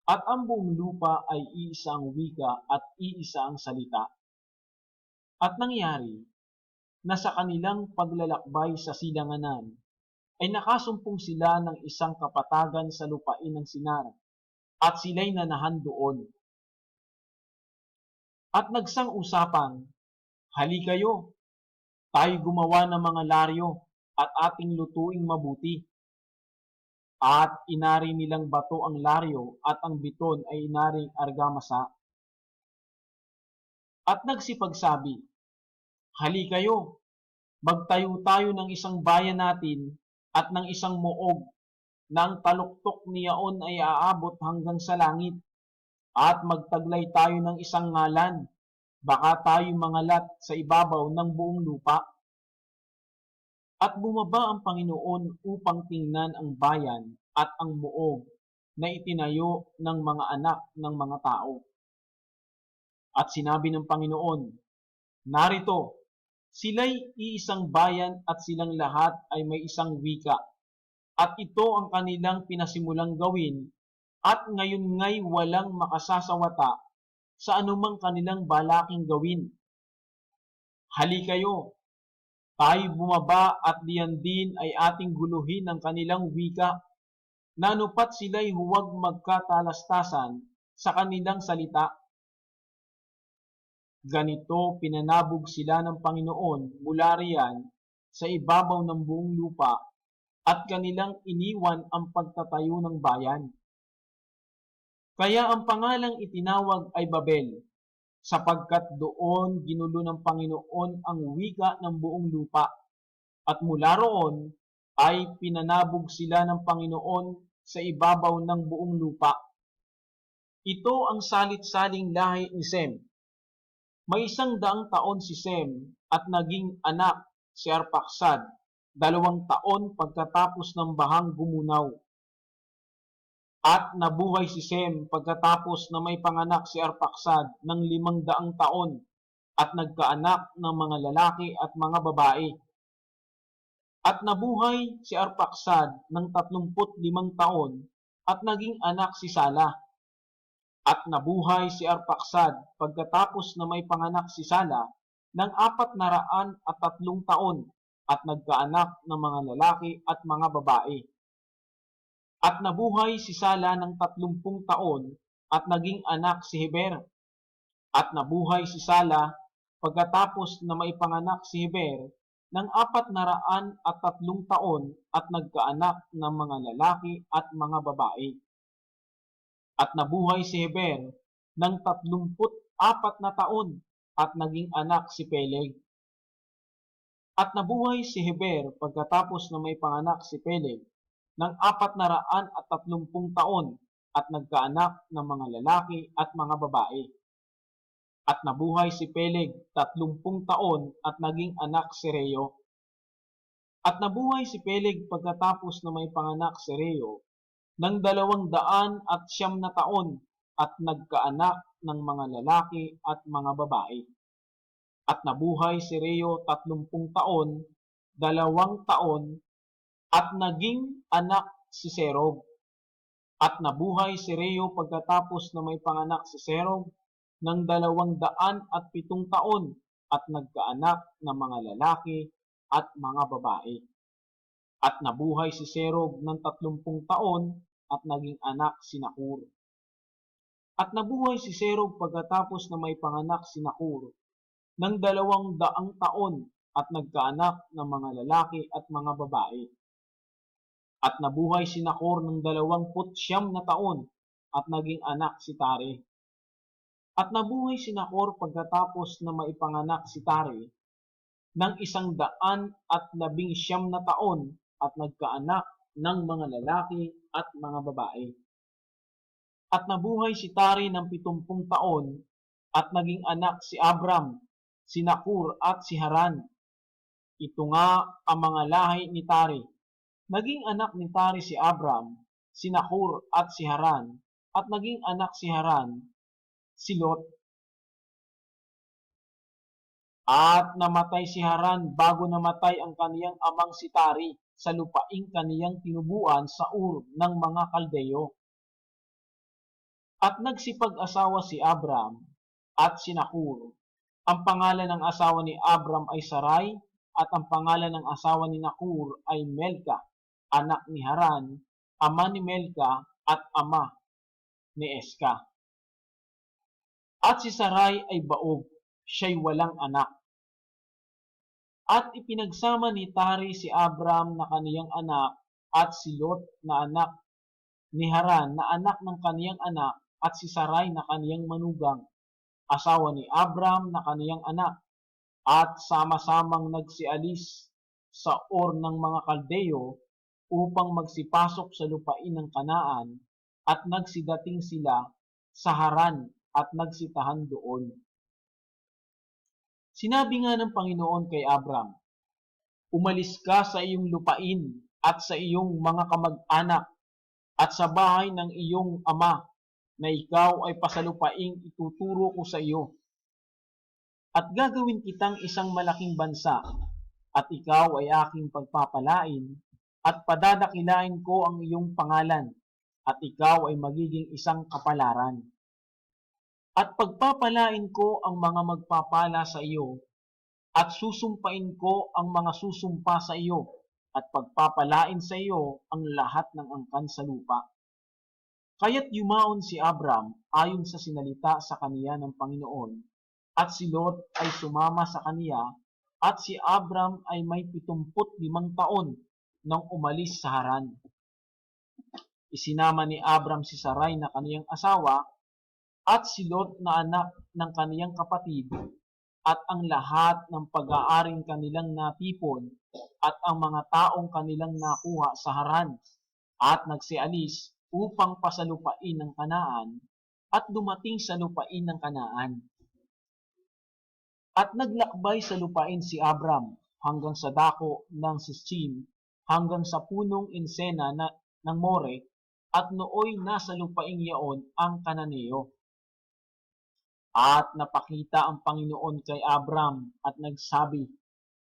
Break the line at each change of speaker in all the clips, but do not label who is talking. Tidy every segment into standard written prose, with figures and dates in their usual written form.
at ang buong lupa ay iisang wika at iisa ang salita. At nangyari na sa kanilang paglalakbay sa silanganan ay nakasumpong sila ng isang kapatagan sa lupain ng Sinar at sila'y nanahan doon. At nagsang-usapan, halikayo, tayo gumawa ng mga laryo at ating lutuing mabuti. At inari nilang bato ang laryo at ang biton ay inaring argamasa. At nagsipagsabi, halikayo, magtayo tayo ng isang bayan natin at ng isang muog na ang taluktok niyaon ay aabot hanggang sa langit. At magtaglay tayo ng isang ngalan, baka tayo mangalat sa ibabaw ng buong lupa. At bumaba ang Panginoon upang tingnan ang bayan at ang muog na itinayo ng mga anak ng mga tao. At sinabi ng Panginoon, narito, sila'y iisang bayan at silang lahat ay may isang wika. At ito ang kanilang pinasimulang gawin at ngayon ngay walang makasasawata sa anumang kanilang balaking gawin. Halikayo, tayo bumaba at diyan din ay ating guluhin ang kanilang wika, na anupat sila'y huwag magkatalastasan sa kanilang salita. Ganito pinanabog sila ng Panginoon mula riyan sa ibabaw ng buong lupa at kanilang iniwan ang pagtatayo ng bayan. Kaya ang pangalang itinawag ay Babel, sapagkat doon ginulo ng Panginoon ang wika ng buong lupa, at mula roon ay pinanabog sila ng Panginoon sa ibabaw ng buong lupa. Ito ang salit-saling lahi ni Sem. May 100 taon si Sem at naging anak si Arpaksad, 2 taon pagkatapos ng bahang gumunaw. At nabuhay si Sem pagkatapos na may panganak si Arpaksad ng 500 taon at nagkaanak ng mga lalaki at mga babae. At nabuhay si Arpaksad ng 35 taon at naging anak si Sala. At nabuhay si Arpaksad pagkatapos na may panganak si Sala ng 403 taon at nagkaanak ng mga lalaki at mga babae. At nabuhay si Sala ng 30 taon at naging anak si Heber. At nabuhay si Sala pagkatapos na maipanganak si Heber ng 403 taon at nagkaanak ng mga lalaki at mga babae. At nabuhay si Heber ng 34 na taon at naging anak si Peleg. At nabuhay si Heber pagkatapos na may panganak si Peleg ng 430 taon at nagkaanak ng mga lalaki at mga babae. At nabuhay si Peleg 30 taon at naging anak si Reo. At nabuhay si Peleg pagkatapos na may panganak si Reo ng 209 na taon at nagkaanak ng mga lalaki at mga babae. At nabuhay si Reo 30 taon, 2 taon at naging anak si Serog. At nabuhay si Reo pagkatapos na may panganak si Serog ng 207 taon at nagkaanak ng mga lalaki at mga babae. At nabuhay si Serog ng 30 taon at naging anak si Nahor. At nabuhay si Serog pagkatapos na may panganak si Nahor ng 200 taon at nagkaanak ng mga lalaki at mga babae. At nabuhay si Nahor ng 29 na taon at naging anak si Tare. At nabuhay si Nahor pagkatapos na maipanganak si Tare ng 119 na taon at nagkaanak ng mga lalaki at mga babae. At nabuhay si Tare ng 70 taon at naging anak si Abram, si Nahor at si Haran. Ito nga ang mga lahi ni Tare. Naging anak ni Tare si Abram, si Nahor at si Haran, at naging anak si Haran, si Lot. At namatay si Haran bago namatay ang kaniyang amang si Tare sa lupaing kaniyang tinubuan sa Ur ng mga Kaldeo. At nagsipag-asawa si Abram at si Nahor. Ang pangalan ng asawa ni Abram ay Sarai at ang pangalan ng asawa ni Nahor ay Melka, anak ni Haran, ama ni Melka at ama ni Eska. At si Sarai ay baog, siya'y walang anak. At ipinagsama ni Tari si Abram na kaniyang anak at si Lot na anak ni Haran na anak ng kaniyang anak at si Sarai na kaniyang manugang, asawa ni Abram na kaniyang anak, at sama-samang nagsialis sa Or ng mga Kaldeo upang magsipasok sa lupain ng Kanaan at nagsidating sila sa Haran at nagsitahan doon. Sinabi nga ng Panginoon kay Abram, "Umalis ka sa iyong lupain at sa iyong mga kamag-anak at sa bahay ng iyong ama na ikaw ay pasalupaing ituturo ko sa iyo. At gagawin kitang isang malaking bansa at ikaw ay aking pagpapalain at padadakilain ko ang iyong pangalan at ikaw ay magiging isang kapalaran. At pagpapalain ko ang mga magpapala sa iyo at susumpain ko ang mga susumpa sa iyo at pagpapalain sa iyo ang lahat ng angkan sa lupa." Kaya't yumaon si Abram ayon sa sinalita sa kaniya ng Panginoon, at si Lot ay sumama sa kaniya, at si Abram ay may 75 taon nang umalis sa Haran. Isinama ni Abram si Sarai na kaniyang asawa, at si Lot na anak ng kaniyang kapatid, at ang lahat ng pag-aaring kanilang natipon, at ang mga taong kanilang nakuha sa Haran, at nagsialis upang pasalupain ng Kanaan, at dumating sa lupain ng Kanaan. At naglakbay sa lupain si Abram hanggang sa dako ng Sisim, hanggang sa punong Insena ng More, at nooy nasa lupaing yaon ang Kananeo. At napakita ang Panginoon kay Abram at nagsabi,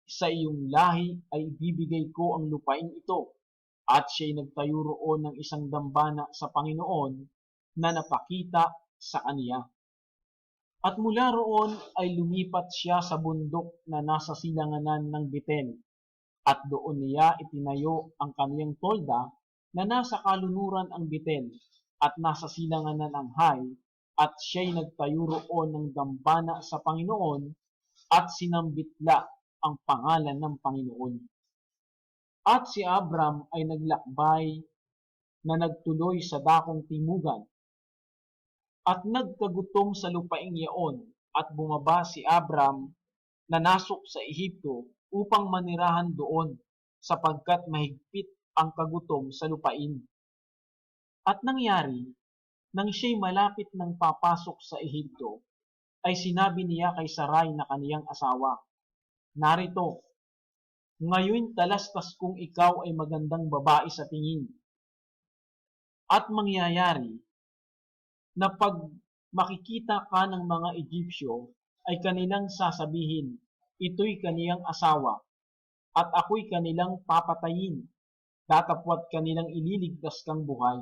"Sa iyong lahi ay ibibigay ko ang lupain ito." At siya'y nagtayo roon ng isang dambana sa Panginoon na napakita sa kaniya. At mula roon ay lumipat siya sa bundok na nasa silanganan ng Betel, at doon niya itinayo ang kaniyang tolda na nasa kalunuran ang Betel, at nasa silanganan ang Hay, at siya'y nagtayo roon ng dambana sa Panginoon, at sinambitla ang pangalan ng Panginoon. At si Abram ay naglakbay na nagtuloy sa dakong timugan, at nagkagutom sa lupaing yaon, at bumaba si Abram na nasok sa Ehipto upang manirahan doon, sapagkat mahigpit ang kagutom sa lupain. At nangyari, nang siya'y malapit ng papasok sa Ehipto, ay sinabi niya kay Sarai na kaniyang asawa, "Narito, ngayon talastas kung ikaw ay magandang babae sa tingin. At mangyayari na pag makikita ka ng mga Egyptyo, ay kanilang sasabihin, ito'y kaniyang asawa, at ako'y kanilang papatayin, datapwat kanilang ililigtas kang buhay.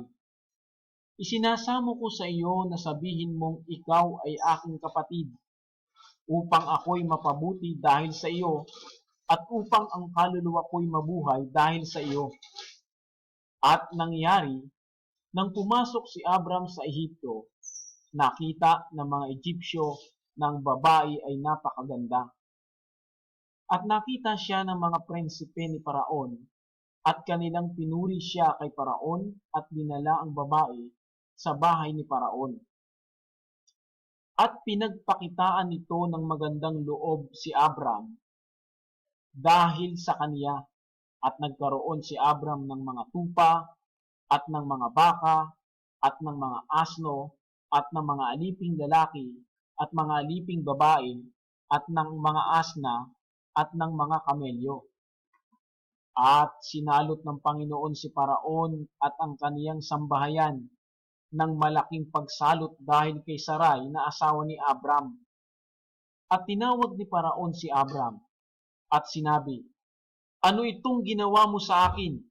Isinasamo ko sa iyo na sabihin mong ikaw ay aking kapatid, upang ako'y mapabuti dahil sa iyo, at upang ang kaluluwa ko'y mabuhay dahil sa iyo." At nangyari, nang pumasok si Abram sa Ehipto, nakita ng mga Egyptyo na ang babae ay napakaganda. At nakita siya ng mga prinsipe ni Paraon, at kanilang pinuri siya kay Paraon at dinala ang babae sa bahay ni Paraon. At pinagpakitaan nito ng magandang loob si Abram dahil sa kaniya, at nagkaroon si Abram ng mga tupa, at ng mga baka, at ng mga asno, at ng mga aliping lalaki, at mga aliping babae, at ng mga asna, at ng mga kamelyo. At sinalot ng Panginoon si Paraon at ang kaniyang sambahayan ng malaking pagsalot dahil kay Sarai na asawa ni Abram. At tinawag ni Paraon si Abram at sinabi, "Ano itong ginawa mo sa akin?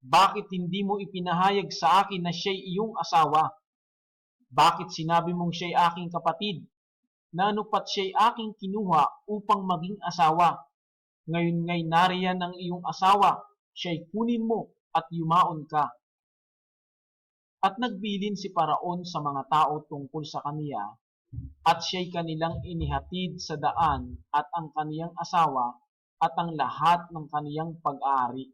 Bakit hindi mo ipinahayag sa akin na siya'y iyong asawa? Bakit sinabi mong siya'y aking kapatid? Na ano pat siya'y aking kinuha upang maging asawa? Ngayon nga'y nariyan ang iyong asawa, siya'y kunin mo at yumaon ka. At nagbilin si Paraon sa mga tao tungkol sa kaniya, at siya'y kanilang inihatid sa daan at ang kaniyang asawa at ang lahat ng kaniyang pag-aari.